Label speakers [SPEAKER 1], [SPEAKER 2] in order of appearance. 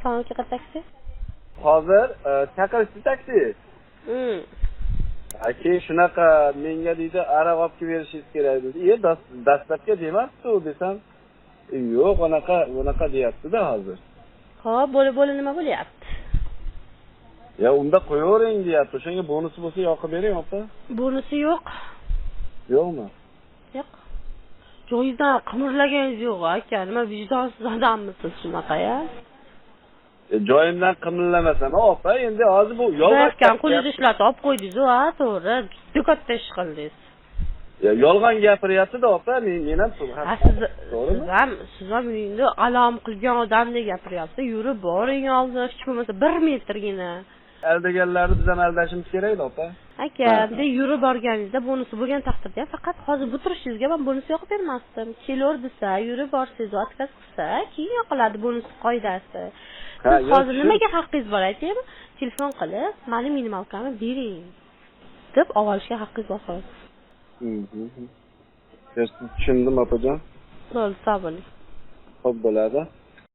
[SPEAKER 1] Salon chaqir taksi.
[SPEAKER 2] Hozir chaqirishdi taksi. Aka shunaqa menga deydi aroq olib kelib berishingiz kerak dedi. Dastlabki demasdi u desam, yo'q, unaqa deyapti-da hozir.
[SPEAKER 1] Xo'p, bo'li nima bo'lyapti?
[SPEAKER 2] Ya unda qo'yavering deyapti. O'shanga bonusi bo'lsa yoqib bering, opa.
[SPEAKER 1] Bonusi yo'q.
[SPEAKER 2] Yo'qmi?
[SPEAKER 1] Yo'q. Joyingizdan qimirlagingiz yo'q, aka. Nima vijdonsiz odammisiz shunaqa-ya?
[SPEAKER 2] Joyimdan qimirlamasam, opa, endi hozir bu
[SPEAKER 1] yolg'on qo'lida ishlatib olib qo'ydingiz-ku, to'g'ri. Juda katta ish qildingiz.
[SPEAKER 2] Ya yolg'on gapiryapti-da, opa, men ham
[SPEAKER 1] siz ham endi alam qilgan odamdek gapiryapsiz. Yurib boring oldi, hech bo'lmasa 1 metrgina.
[SPEAKER 2] Aldaganlarni biz ham aldashimiz kerak-da, opa.
[SPEAKER 1] Aka, endi yurib borganingizda bonusi bo'lgan taqdirda, faqat hozir bu turishingizga men bonus yoqib bermasdim. Kelur desa, yurib borsangiz, отказ qilsa, keyin yoqiladi bonus qoidasi. Siz hozir nimaga haqqingiz bor aytaymi? Telefon qilib, meni minimalkamni bering deb olishga haqqingiz bor xolos.
[SPEAKER 2] Tushundim, opajon.
[SPEAKER 1] Bo'ldi, sog' bo'ling.
[SPEAKER 2] Xo'p bo'ladi.